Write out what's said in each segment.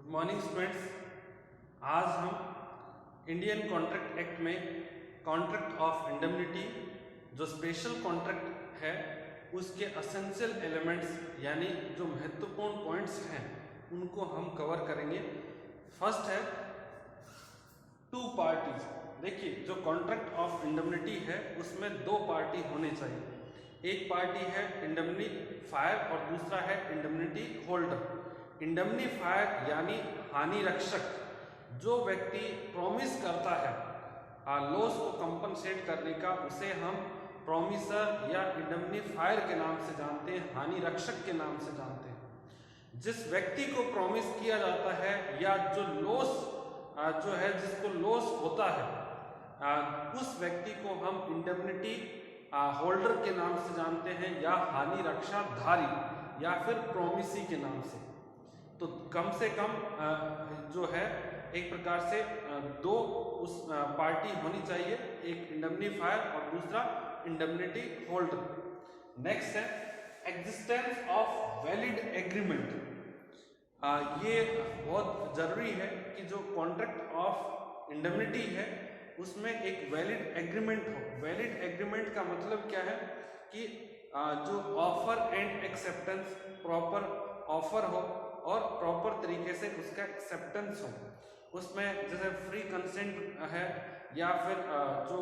Morning students, आज हम Indian contract act में कॉन्ट्रैक्ट ऑफ इंडेमनिटी जो स्पेशल कॉन्ट्रैक्ट है उसके एसेंशियल एलिमेंट्स यानी जो महत्वपूर्ण पॉइंट्स हैं उनको हम कवर करेंगे। फर्स्ट है टू पार्टीज। देखिए, जो कॉन्ट्रैक्ट ऑफ इंडेमनिटी है उसमें दो पार्टी होने चाहिए। एक पार्टी है इंडेमनीफायर और दूसरा है इंडेमनिटी होल्डर। इंडेमनीफायर यानी हानि रक्षक, जो व्यक्ति प्रॉमिस करता है लॉस को कंपनसेट करने का, उसे हम प्रॉमिसर या इंडेमनीफायर के नाम से जानते हैं, हानि रक्षक के नाम से जानते हैं। जिस व्यक्ति को प्रॉमिस किया जाता है या जो लॉस जो है जिसको लॉस होता है, उस व्यक्ति को हम इंडेमनिटी होल्डर के नाम से जानते हैं या हानि रक्षाधारी या फिर प्रॉमिसी के नाम से। तो कम से कम जो है एक प्रकार से दो उस पार्टी होनी चाहिए, एक इंडेमनीफायर और दूसरा इंडेमनिटी होल्डर। नेक्स्ट है एग्जिस्टेंस ऑफ वैलिड एग्रीमेंट। ये बहुत जरूरी है कि जो कॉन्ट्रैक्ट ऑफ इंडेमनिटी है उसमें एक वैलिड एग्रीमेंट हो। वैलिड एग्रीमेंट का मतलब क्या है कि जो offer and acceptance, proper offer हो और प्रॉपर तरीके से उसका एक्सेप्टेंस हो। उसमें जैसे फ्री कंसेंट है या फिर जो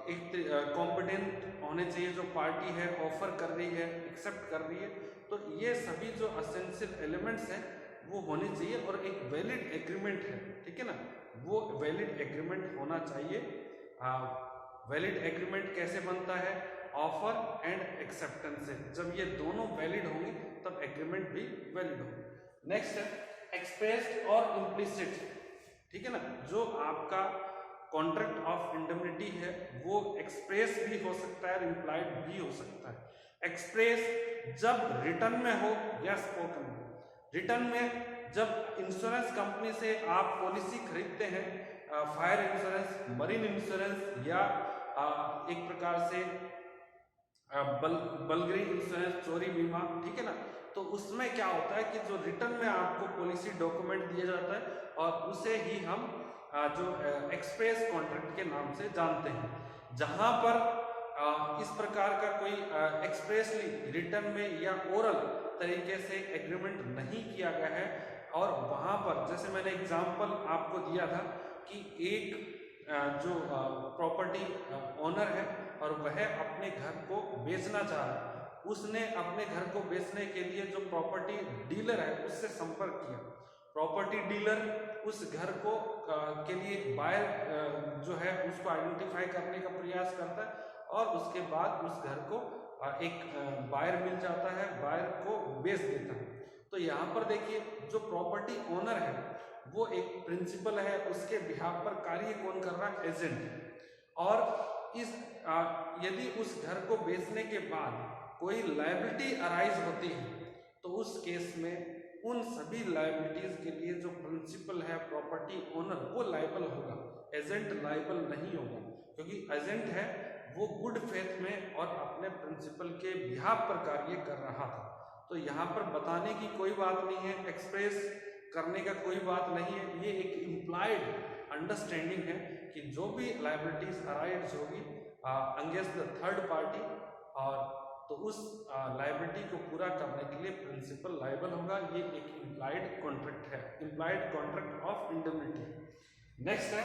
एक कॉम्पिटेंट होने चाहिए, जो पार्टी है ऑफर कर रही है, एक्सेप्ट कर रही है। तो ये सभी जो एसेंशियल एलिमेंट्स हैं वो होने चाहिए और एक वैलिड एग्रीमेंट है, ठीक है ना, वो वैलिड एग्रीमेंट होना चाहिए। वैलिड एग्रीमेंट कैसे बनता है? ऑफर एंड एक्सेप्टेंस से। जब ये दोनों वैलिड होंगे तब एग्रीमेंट भी वैलिड होगा। नेक्स्ट है एक्सप्रेस्ड और इम्प्लिसिट, ठीक है ना। जो आपका कॉन्ट्रैक्ट ऑफ इंडेमनिटी है वो एक्सप्रेस भी हो सकता है और इम्प्लाइड भी हो सकता है। एक्सप्रेस जब रिटर्न में हो या स्पोकन में। रिटर्न में जब इंश्योरेंस कंपनी से आप पॉलिसी खरीदते हैं, फायर इंश्योरेंस, मरीन इंश्योरेंस या एक प्रकार से बलगरी इंश्योरेंस, चोरी बीमा, ठीक है ना। तो उसमें क्या होता है कि जो रिटर्न में आपको पॉलिसी डॉक्यूमेंट दिया जाता है और उसे ही हम जो एक्सप्रेस कॉन्ट्रैक्ट के नाम से जानते हैं। जहां पर इस प्रकार का कोई एक्सप्रेसली रिटर्न में या ओरल तरीके से एग्रीमेंट नहीं किया गया है और वहां पर जैसे मैंने एग्जांपल आपको दिया था कि एक जो प्रॉपर्टी ओनर है और वह अपने घर को बेचना चाह रहा है, उसने अपने घर को बेचने के लिए जो प्रॉपर्टी डीलर है उससे संपर्क किया। प्रॉपर्टी डीलर उस घर को के लिए बायर जो है उसको आइडेंटिफाई करने का प्रयास करता है और उसके बाद उस घर को एक बायर मिल जाता है, बायर को बेच देता है। तो यहाँ पर देखिए, जो प्रॉपर्टी ओनर है वो एक प्रिंसिपल है, उसके बिहाफ पर कार्य कौन कर रहा है? एजेंट। और इस यदि उस घर को बेचने के बाद कोई लायबिलिटी अराइज होती है तो उस केस में उन सभी लायबिलिटीज के लिए जो प्रिंसिपल है, प्रॉपर्टी ओनर, वो लायबल होगा, एजेंट लायबल नहीं होगा, क्योंकि एजेंट है वो गुड फेथ में और अपने प्रिंसिपल के बिहाफ पर कार्य कर रहा था। तो यहाँ पर बताने की कोई बात नहीं है, एक्सप्रेस करने का कोई बात नहीं है, ये एक इम्प्लाइड अंडरस्टैंडिंग है कि जो भी लायबिलिटीज अराइज होगी अगेंस्ट द थर्ड पार्टी, और तो उस लायबिलिटी को पूरा करने के लिए प्रिंसिपल लायबल होगा। ये एक इम्प्लाइड कॉन्ट्रैक्ट है, implied contract of indemnity. Next है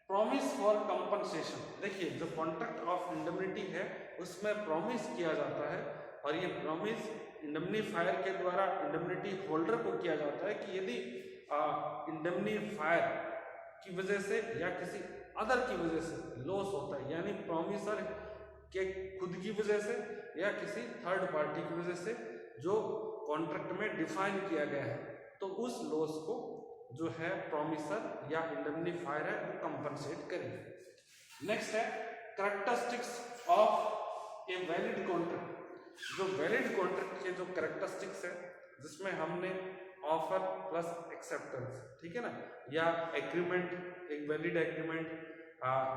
प्रॉमिस फॉर कंपनसेशन। देखिए, जो कॉन्ट्रैक्ट ऑफ इंडेमनिटी है उसमें प्रॉमिस किया जाता है और ये प्रॉमिस इंडेमनीफायर के द्वारा इंडेमनिटी होल्डर को किया जाता है कि यदि इंडेमनीफायर की वजह से या किसी अदर की वजह से लॉस होता है, यानी प्रॉमिसर के खुद की वजह से या किसी थर्ड पार्टी की वजह से जो कॉन्ट्रैक्ट में डिफाइन किया गया है, तो उस लॉस को जो है प्रॉमिसर या इंडेमनीफायर है वो कंपनसेट करेगा। नेक्स्ट है characteristics of a valid contract. जो वैलिड कॉन्ट्रैक्ट के जो कैरेक्टरिस्टिक्स है, जिसमें हमने ऑफर प्लस एक्सेप्टेंस, ठीक है ना, या एग्रीमेंट, एक वैलिड एग्रीमेंट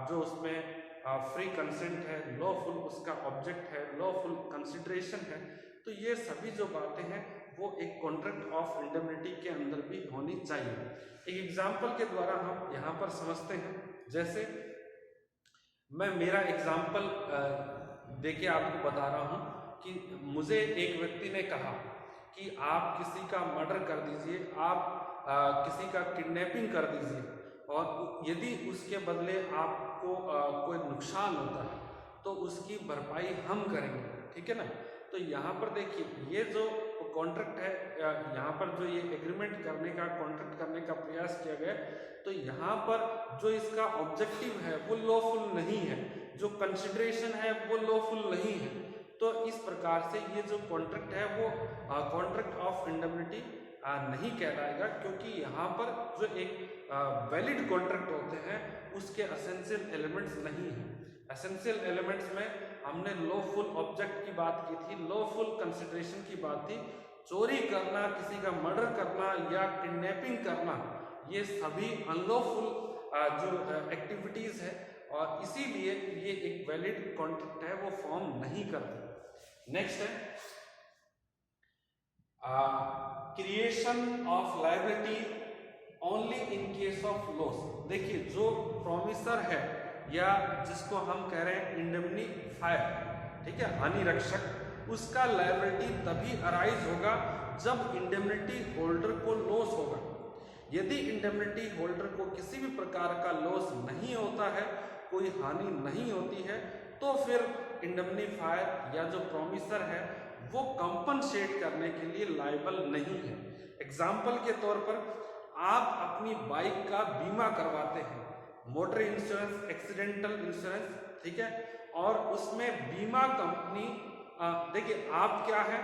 जो उसमें फ्री कंसेंट है, लॉफुल उसका ऑब्जेक्ट है, लॉफुल कंसिडरेशन है, तो ये सभी जो बातें हैं वो एक कॉन्ट्रैक्ट ऑफ इंडेमनिटी के अंदर भी चाहिए। एक एग्जाम्पल के द्वारा हम यहाँ पर समझते हैं। जैसे मैं मेरा एग्जाम्पल देके आपको बता रहा हूँ कि मुझे एक व्यक्ति ने कहा कि आप किसी का मर्डर कर दीजिए, आप किसी का किडनैपिंग कर दीजिए, और यदि उसके बदले आपको कोई नुकसान होता है तो उसकी भरपाई हम करेंगे, ठीक है ना। तो यहाँ पर देखिए, ये जो कॉन्ट्रैक्ट है, यहाँ पर जो ये एग्रीमेंट करने का, कॉन्ट्रैक्ट करने का प्रयास किया गया, तो यहाँ पर जो इसका ऑब्जेक्टिव है वो लॉफुल नहीं है, जो कंसिडरेशन है वो लॉफुल नहीं है। तो इस प्रकार से ये जो कॉन्ट्रैक्ट है वो कॉन्ट्रैक्ट ऑफ इंडेमनिटी नहीं कहलाएगा, क्योंकि यहाँ पर जो एक वैलिड कॉन्ट्रैक्ट होते हैं उसके एसेंशियल एलिमेंट्स नहीं है। एसेंशियल एलिमेंट्स में हमने लॉफुल ऑब्जेक्ट की बात की थी, लॉफुल कंसिडरेशन की बात थी। चोरी करना, किसी का मर्डर करना या किडनैपिंग करना, ये सभी अनलॉफुल जो एक्टिविटीज है, और इसीलिए ये एक वैलिड कॉन्ट्रैक्ट है, वो फॉर्म नहीं करते। नेक्स्ट है creation of liability only in case of loss. देखिए, जो प्रोमिसर है या जिसको हम कह रहे हैं इंडेमनीफायर, ठीक है, हानि रक्षक, उसका लायबिलिटी तभी अराइज होगा जब इंडेमनिटी होल्डर को लॉस होगा। यदि इंडेमनिटी होल्डर को किसी भी प्रकार का लॉस नहीं होता है, कोई हानि नहीं होती है, तो फिर इंडेमनीफायर या जो प्रोमिसर है वो कंपनसेट करने के लिए लायबल नहीं है। एग्जाम्पल के तौर पर आप अपनी बाइक का बीमा करवाते हैं, मोटर इंश्योरेंस, एक्सीडेंटल इंश्योरेंस, ठीक है, और उसमें बीमा कंपनी, देखिए आप क्या है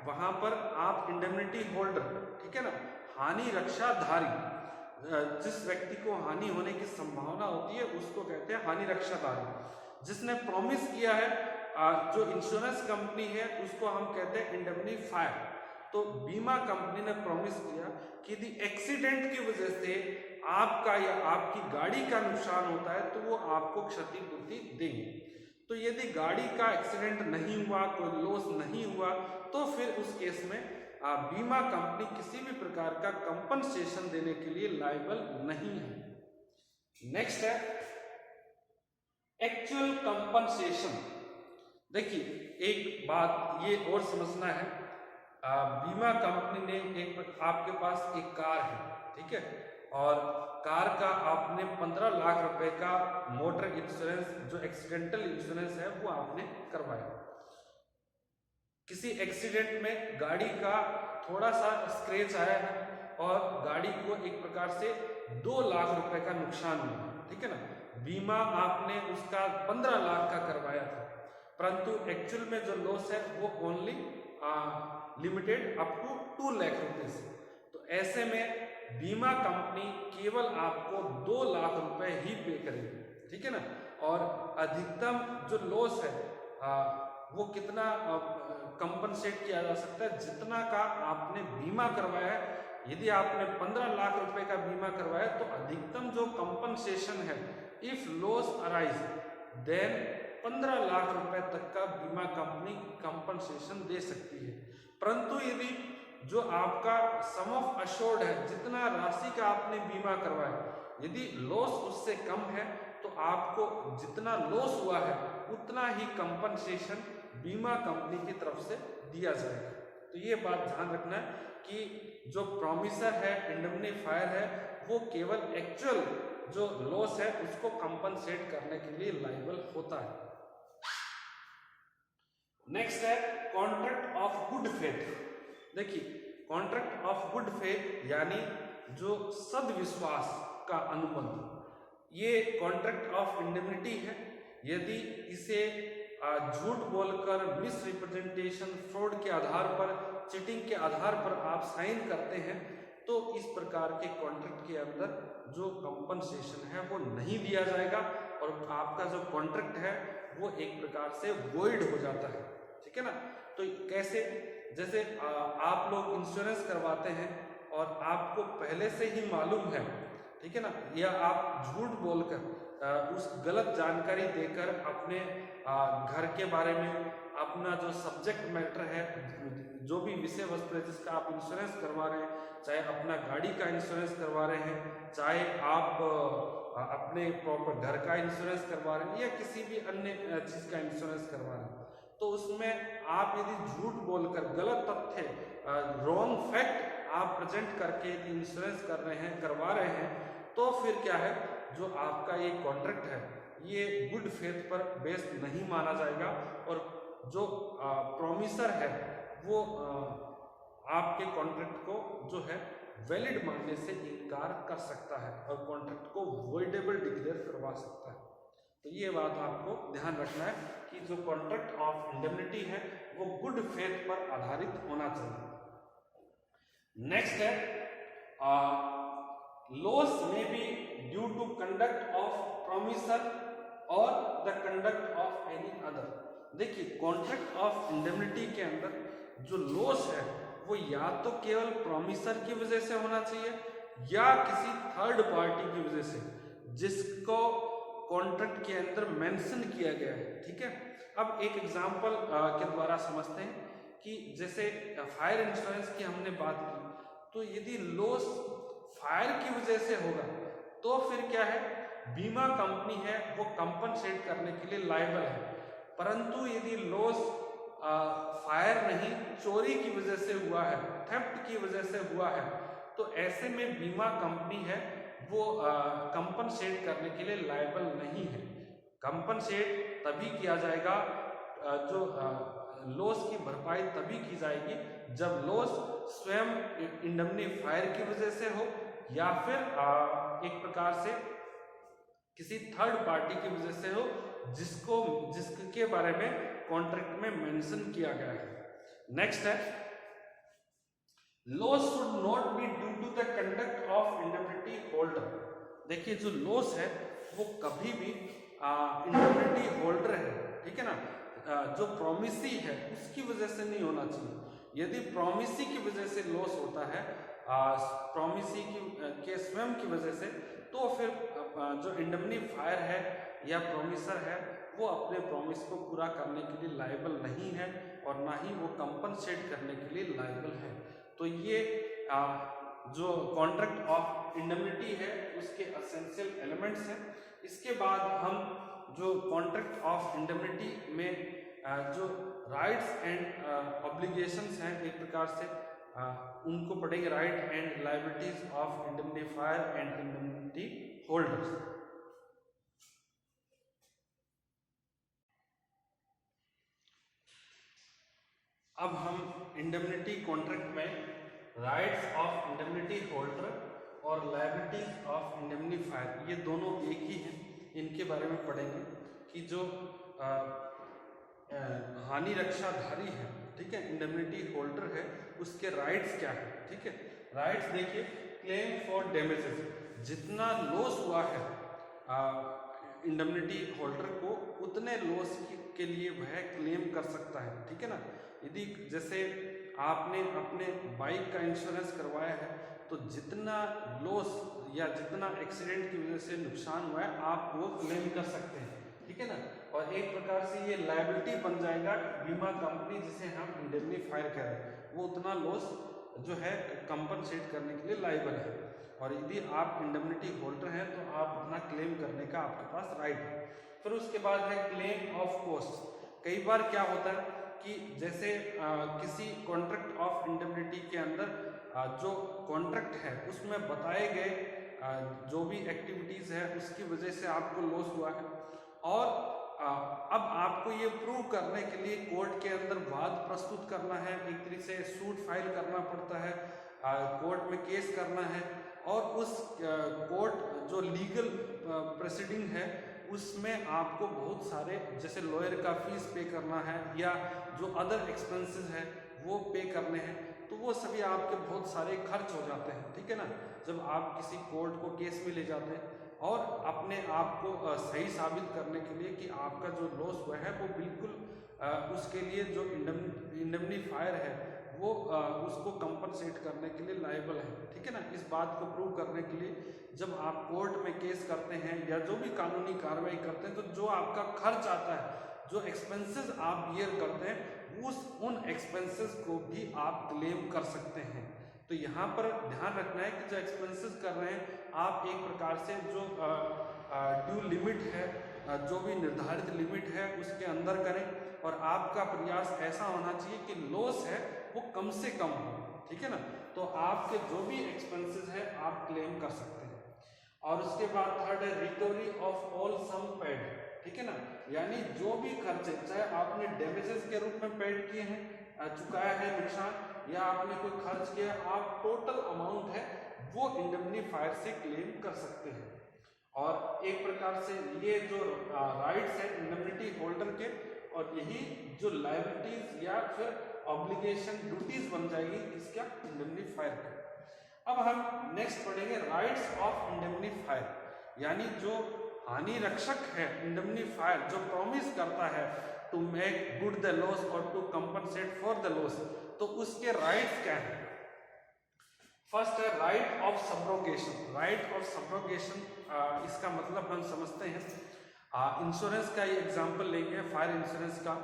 वहां पर, आप इंडेमनिटी होल्डर, ठीक है ना, हानि रक्षाधारी, जिस व्यक्ति को हानि होने की संभावना होती है उसको कहते हैं हानि रक्षाधारी। जिसने प्रॉमिस किया है, जो इंश्योरेंस कंपनी है, उसको हम कहते हैं इंडेमनीफायर। तो बीमा कंपनी ने प्रॉमिस किया कि यदि एक्सीडेंट की वजह से आपका या आपकी गाड़ी का नुकसान होता है तो वो आपको क्षतिपूर्ति देंगे। तो यदि गाड़ी का एक्सीडेंट नहीं हुआ, कोई लॉस नहीं हुआ, तो फिर उस केस में बीमा कंपनी किसी भी प्रकार का कंपनसेशन देने के लिए लायबल नहीं है। नेक्स्ट है एक्चुअल कंपनसेशन। देखिए, एक बात ये और समझना है, बीमा कंपनी ने आपके पास एक कार है, ठीक है, और कार का आपने 15 लाख रुपए का मोटर इंश्योरेंस, जो एक्सीडेंटल इंश्योरेंस है, वो आपने करवाया। किसी एक्सीडेंट में गाड़ी का थोड़ा सा स्क्रैच आया है और गाड़ी को एक प्रकार से 2 लाख रुपए का नुकसान हुआ, ठीक है ना। बीमा आपने उसका 15 लाख का करवाया था, परंतु एक्चुअल में जो लॉस है वो only limited up to 2 lakh rupees. तो ऐसे में बीमा कंपनी केवल आपको 2 लाख रुपए ही पे करेगी, ठीक है ना। और अधिकतम जो लॉस है वो कितना कंपनसेट किया जा सकता है, जितना का आपने बीमा करवाया है। यदि आपने 15 लाख रुपए का बीमा करवाया तो अधिकतम जो कंपनसेशन है, if loss arise, then 15 lakh रुपए तक का बीमा कंपनी कंपनसेशन दे सकती है। परंतु यदि जो आपका सम ऑफ अश्योर्ड है, जितना राशि का आपने बीमा करवाया, यदि लॉस उससे कम है तो आपको जितना लॉस हुआ है उतना ही कंपनसेशन बीमा कंपनी की तरफ से दिया जाएगा। तो ये बात ध्यान रखना है कि जो प्रॉमिसर है, इंडेमनीफायर है, वो केवल एक्चुअल जो लॉस है उसको कंपनसेट करने के लिए लायबल होता है। नेक्स्ट है कॉन्ट्रैक्ट ऑफ गुड फेथ। देखिए, कॉन्ट्रैक्ट ऑफ गुड फेथ यानी जो सद्विश्वास का अनुबंध, ये कॉन्ट्रैक्ट ऑफ इंडेमनिटी है। यदि इसे झूठ बोलकर, मिस रिप्रेजेंटेशन, फ्रॉड के आधार पर, चीटिंग के आधार पर आप साइन करते हैं तो इस प्रकार के कॉन्ट्रैक्ट के अंदर जो कंपनसेशन है वो नहीं दिया जाएगा और आपका जो कॉन्ट्रैक्ट है वो एक प्रकार से वॉइड हो जाता है, ठीक है ना। तो कैसे, जैसे आप लोग इंश्योरेंस करवाते हैं और आपको पहले से ही मालूम है, ठीक है ना, या आप झूठ बोलकर उस गलत जानकारी देकर अपने घर के बारे में, अपना जो सब्जेक्ट मैटर है, जो भी विषय वस्तु है जिसका आप इंश्योरेंस करवा रहे हैं, चाहे अपना गाड़ी का इंश्योरेंस करवा रहे हैं, चाहे आप अपने प्रॉपर घर का इंश्योरेंस करवा रहे हैं या किसी भी अन्य चीज का इंश्योरेंस करवा रहे हैं, तो उसमें आप यदि झूठ बोलकर गलत तथ्य रॉन्ग फैक्ट आप प्रेजेंट करके इंश्योरेंस कर रहे हैं करवा रहे हैं, तो फिर क्या है, जो आपका ये कॉन्ट्रैक्ट है ये गुड फेथ पर बेस्ड नहीं माना जाएगा और जो प्रोमिसर है वो आपके कॉन्ट्रैक्ट को जो है वैलिड मानने से इनकार कर सकता है और कॉन्ट्रैक्ट को वॉइडेबल डिक्लेयर करवा सकता है। तो ये बात आपको ध्यान रखना है कि जो कॉन्ट्रैक्ट ऑफ इंडेमनिटी है वो गुड फेथ पर आधारित होना चाहिए। नेक्स्ट है loss may be due to conduct of promisor और the conduct of any other. देखिए, कॉन्ट्रैक्ट ऑफ इंडेमनिटी के अंदर जो लॉस है वो या तो केवल प्रोमिसर की वजह से होना चाहिए या किसी थर्ड पार्टी की वजह से जिसको कॉन्ट्रैक्ट के अंदर मेंशन किया गया है। ठीक है, अब एक एग्जांपल के द्वारा समझते हैं कि जैसे फायर इंश्योरेंस की हमने बात की, तो यदि लॉस फायर की वजह से होगा तो फिर क्या है, बीमा कंपनी है वो कंपनसेट करने के लिए लायबल है। परंतु यदि लॉस फायर नहीं चोरी की वजह से हुआ है, थेफ्ट की वजह से हुआ है, तो ऐसे में बीमा कंपनी है वो कंपनसेट करने के लिए लायबल नहीं है। कंपनसेट तभी किया जाएगा, जो लॉस की भरपाई तभी की जाएगी जब लॉस स्वयं इंडेमनिफायर की वजह से हो या फिर एक प्रकार से किसी थर्ड पार्टी की वजह से हो जिसके बारे में कॉन्ट्रैक्ट में मेंशन किया गया है। नेक्स्ट है loss should not be due to the conduct of indemnity holder. देखिए, जो लॉस है वो कभी भी इंडेमनिटी होल्डर है, ठीक है ना, जो प्रोमिसी है उसकी वजह से नहीं होना चाहिए। यदि प्रोमिसी की वजह से लॉस होता है, प्रोमिसी के स्वयं की वजह से, तो फिर जो इंडेमनिफायर है या प्रोमिसर है वो अपने प्रॉमिस को पूरा करने के लिए लायबल नहीं है और ना ही वो कंपनसेट करने के लिए लायबल है। तो ये जो कॉन्ट्रैक्ट ऑफ इंडेमनिटी है उसके एसेंशियल एलिमेंट्स हैं। इसके बाद हम जो कॉन्ट्रैक्ट ऑफ इंडेमनिटी में जो राइट्स एंड ऑब्लिगेशंस हैं, एक प्रकार से उनको पढ़ेंगे, right and liabilities of indemnifier and indemnity holders. अब हम इंडेमनिटी कॉन्ट्रैक्ट में राइट्स ऑफ इंडेमनिटी होल्डर और लायबिलिटीज ऑफ इंडेमनिफायर, ये दोनों एक ही हैं, इनके बारे में पढ़ेंगे कि जो हानि रक्षाधारी है, ठीक है, इंडेमनिटी होल्डर है, उसके राइट्स क्या है। ठीक है, राइट्स देखिए, क्लेम फॉर डैमेजेस, जितना लॉस हुआ है इंडेमनिटी होल्डर को उतने लॉस के लिए वह क्लेम कर सकता है। ठीक है ना, यदि जैसे आपने अपने बाइक का इंश्योरेंस करवाया है तो जितना लॉस या जितना एक्सीडेंट की वजह से नुकसान हुआ है आप वो क्लेम कर सकते हैं। ठीक है ना, और एक प्रकार से ये लायबिलिटी बन जाएगा, बीमा कंपनी जिसे हम इंडेमनिफायर कह रहे हैं वो उतना लॉस जो है कंपनसेट करने के लिए लायबल है, और यदि आप इंडेमनिटी होल्डर हैं तो आप उतना क्लेम करने का आपके पास राइट है। फिर उसके बाद है क्लेम ऑफ कॉस्ट। कई बार क्या होता है कि जैसे किसी कॉन्ट्रैक्ट ऑफ इंडेमनिटी के अंदर जो कॉन्ट्रैक्ट है उसमें बताए गए जो भी एक्टिविटीज़ है उसकी वजह से आपको लॉस हुआ है, और अब आपको ये प्रूव करने के लिए कोर्ट के अंदर वाद प्रस्तुत करना है, एक तरीके से सूट फाइल करना पड़ता है, कोर्ट में केस करना है, और उस कोर्ट जो लीगल प्रोसीडिंग है उसमें आपको बहुत सारे जैसे लॉयर का फीस पे करना है या जो अदर एक्सपेंसेस है वो पे करने हैं, तो वो सभी आपके बहुत सारे खर्च हो जाते हैं। ठीक है ना, जब आप किसी कोर्ट को केस में ले जाते हैं और अपने आप को सही साबित करने के लिए कि आपका जो लॉस हुआ है वो बिल्कुल उसके लिए जो इंडेमनिफायर है वो उसको कंपनसेट करने के लिए लायबल है। ठीक है ना, इस बात को प्रूव करने के लिए जब आप कोर्ट में केस करते हैं या जो भी कानूनी कार्रवाई करते हैं तो जो आपका खर्च आता है, जो एक्सपेंसेस आप बियर करते हैं उन एक्सपेंसेस को भी आप क्लेम कर सकते हैं। तो यहाँ पर ध्यान रखना है कि जो एक्सपेंसेस कर रहे हैं आप एक प्रकार से जो ड्यू लिमिट है, जो भी निर्धारित लिमिट है उसके अंदर करें, और आपका प्रयास ऐसा होना चाहिए कि लॉस है वो कम से कम हो, ठीक है ना। तो आपके जो भी एक्सपेंसेस है आप क्लेम कर सकते हैं। और उसके बाद थर्ड है recovery of all sum paid, ठीक है ना, यानी जो भी खर्चे चाहे आपने डैमेजेस के रूप में पेड किए हैं, चुकाया है नुकसान, या आपने कोई खर्च किया, आप टोटल अमाउंट है वो इंडemnifier से क्लेम कर सकते हैं। और एक प्रकार से ये जो राइट्स है इंडemnity होल्डर के, और यही जो लायबिलिटीज या फिर ऑब्लिगेशन ड्यूटीज बन जाएगी इसका इंडemnifier का। अब हम नेक्स्ट पढ़ेंगे राइट्स ऑफ इंडemnifier, यानी जो हानि रक्षक है इंडemnifier जो प्रॉमिस करता है to make good the loss और to compensate for the loss, तो उसके राइट्स क्या है। फर्स्ट है right of subrogation. Right of subrogation इसका मतलब हम समझते हैं, इंश्योरेंस का ये एग्जांपल लेंगे, फायर इंश्योरेंस का।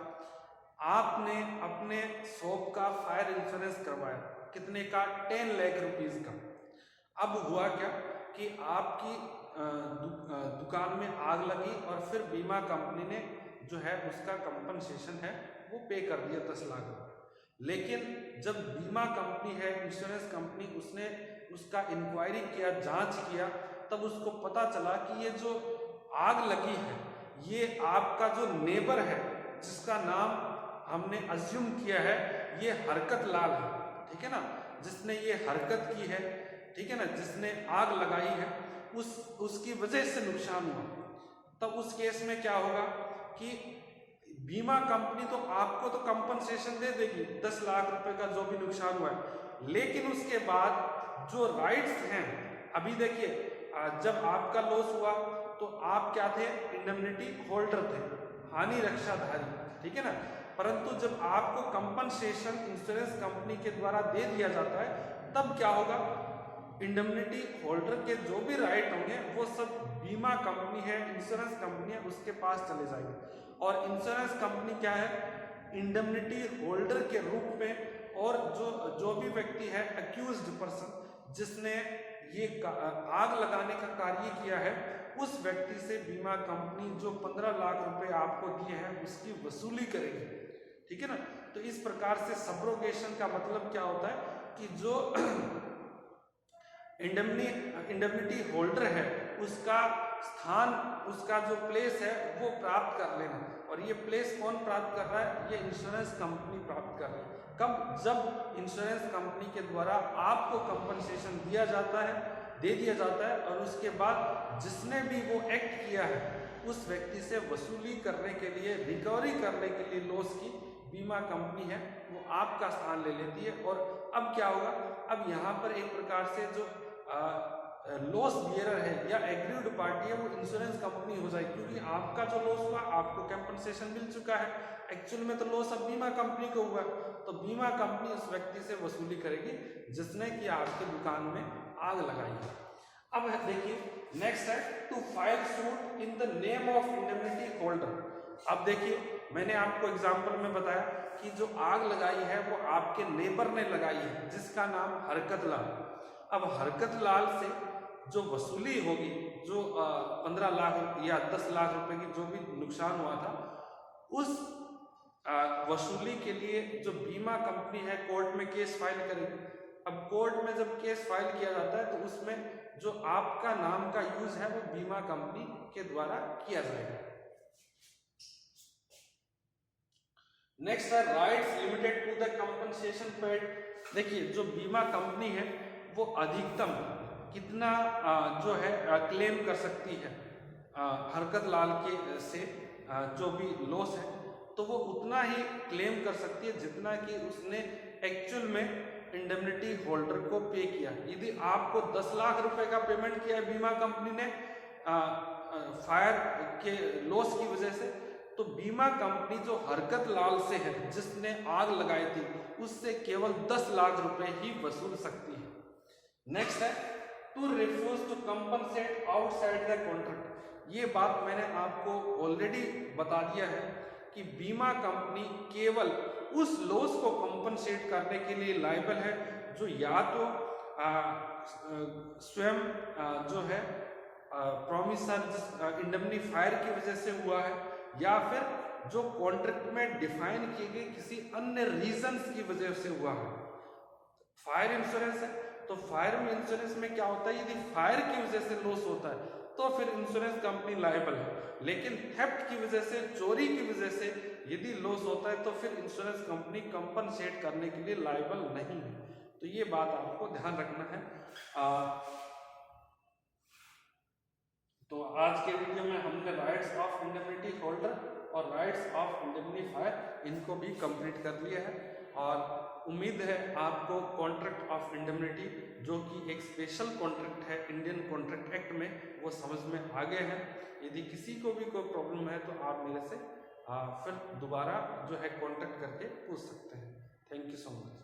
आपने अपने शॉप का फायर इंश्योरेंस करवाया, कितने का, 10 लाख रुपीज का। अब हुआ क्या कि आपकी दुकान में आग लगी और फिर बीमा कंपनी ने जो है उसका कंपनसेशन है वो पे कर दिया 10 लाख रुपए। लेकिन जब बीमा कंपनी है, इंश्योरेंस कंपनी, उसने उसका इंक्वायरी किया, जांच किया, तब उसको पता चला कि ये जो आग लगी है ये आपका जो नेबर है जिसका नाम हमने अज्यूम किया है ये हरकत लाल है, ठीक है ना, जिसने ये हरकत की है, ठीक है ना, जिसने आग लगाई है, उसकी वजह से नुकसान हुआ। तब उस केस में क्या होगा कि बीमा कंपनी तो आपको तो कंपनसेशन दे देगी 10 लाख रुपए का जो भी नुकसान हुआ है, लेकिन उसके बाद जो राइट्स हैं, अभी देखिए जब आपका लॉस हुआ तो आप क्या थे, इंडemnity होल्डर थे, हानि रक्षाधारी, ठीक है ना। परंतु जब आपको कंपनसेशन इंश्योरेंस कंपनी के द्वारा दे दिया जाता है तब क्या होगा, इंडemnity होल्डर के जो भी राइट होंगे वो सब बीमा कंपनी है, इंश्योरेंस कंपनी है, उसके पास चले जाएंगे। और इंश्योरेंस कंपनी क्या है, इंडemnity होल्डर के रूप में, और जो भी व्यक्ति है अक्यूज्ड पर्सन जिसने ये आग लगाने का कार्य किया है, उस व्यक्ति से बीमा कंपनी जो 15 लाख रुपए आपको दिए हैं उसकी वसूली करेगी, ठीक है ना। तो इस प्रकार से सब्रोगेशन का मतलब क्या होता है कि जो इंडemnity होल्डर है उसका स्थान, उसका जो प्लेस है वो प्राप्त कर लेना। और ये प्लेस कौन प्राप्त कर रहा है, ये इंश्योरेंस कंपनी प्राप्त कर रही है। कब, जब इंश्योरेंस कंपनी के द्वारा आपको कंपनसेशन दिया जाता है, दे दिया जाता है, और उसके बाद जिसने भी वो एक्ट किया है उस व्यक्ति से वसूली करने के लिए, रिकवरी करने के लिए लॉस की बीमा कंपनी है वो आपका स्थान ले लेती है। और अब क्या होगा, अब यहाँ पर एक प्रकार से जो लॉस बियरर है या एग्रीड पार्टी है वो इंश्योरेंस कंपनी हो जाएगी, क्योंकि आपका जो लॉस हुआ आपको कंपनसेशन मिल चुका है। एक्चुअल में तो लॉस अब बीमा कंपनी को हुआ, तो बीमा कंपनी उस व्यक्ति से वसूली करेगी जिसने कि आपके दुकान में आग लगाई है। अब देखिए नेक्स्ट है to file suit in the name of indemnity holder. अब देखिए मैंने आपको एग्जांपल में बताया कि जो आग लगाई है वो आपके नेबर ने लगाई है जिसका नाम हरकत लाल। अब हरकत लाल से जो वसूली होगी, जो 15 लाख या 10 लाख रुपए की जो भी नुकसान हुआ था, उस वसूली के लिए जो बीमा कंपनी है कोर्ट में केस फाइल करेगी। अब कोर्ट में जब केस फाइल किया जाता है तो उसमें जो आपका नाम का यूज है वो बीमा कंपनी के द्वारा किया जाएगा। नेक्स्ट है rights limited to the compensation paid. देखिए जो बीमा कंपनी है वो अधिकतम कितना जो है क्लेम कर सकती है हरकत लाल के से जो भी लॉस है, तो वो उतना ही क्लेम कर सकती है जितना कि उसने एक्चुअल में इंडemnity होल्डर को पे किया। यदि आपको 10 लाख रुपए का पेमेंट किया है बीमा कंपनी ने फायर के लॉस की वजह से, तो बीमा कंपनी जो हरकत लाल से है जिसने आग लगाई थी उससे केवल 10 लाख रुपए ही वसूल सकती है। नेक्स्ट है to refuse to compensate outside the contract. ये बात मैंने आपको ऑलरेडी बता दिया है कि बीमा कंपनी केवल उस लॉस को कंपनसेट करने के लिए लायबल है, जो या तो स्वयं जो है प्रॉमिसर इंडemnifier की वजह से हुआ है, या फिर जो कॉन्ट्रैक्ट में डिफाइन किए गए किसी अन्य रीजंस की वजह से हुआ है। फायर इंश्योरेंस है तो फायर इंश्योरेंस में क्या होता है, यदि फायर की वजह से लॉस होता है तो फिर इंश्योरेंस कंपनी लायबल है, लेकिन थेफ्ट की वजह से, चोरी की वजह से यदि लॉस होता है तो फिर इंश्योरेंस कंपनी कंपनसेट करने के लिए लायबल नहीं है। तो ये बात आपको ध्यान रखना है। तो आज के वीडियो में हमने राइट्स ऑफ इंडेमनिटी होल्डर और राइट्स ऑफ इंडेमनिफायर इनको भी कंप्लीट कर लिया है, और उम्मीद है आपको कॉन्ट्रैक्ट ऑफ इंडेमनिटी जो कि एक स्पेशल कॉन्ट्रैक्ट है इंडियन कॉन्ट्रैक्ट एक्ट में, वो समझ में आ गए हैं। यदि किसी को भी कोई प्रॉब्लम है तो आप मेरे से फिर दोबारा जो है कॉन्टैक्ट करके पूछ सकते हैं। Thank you so much.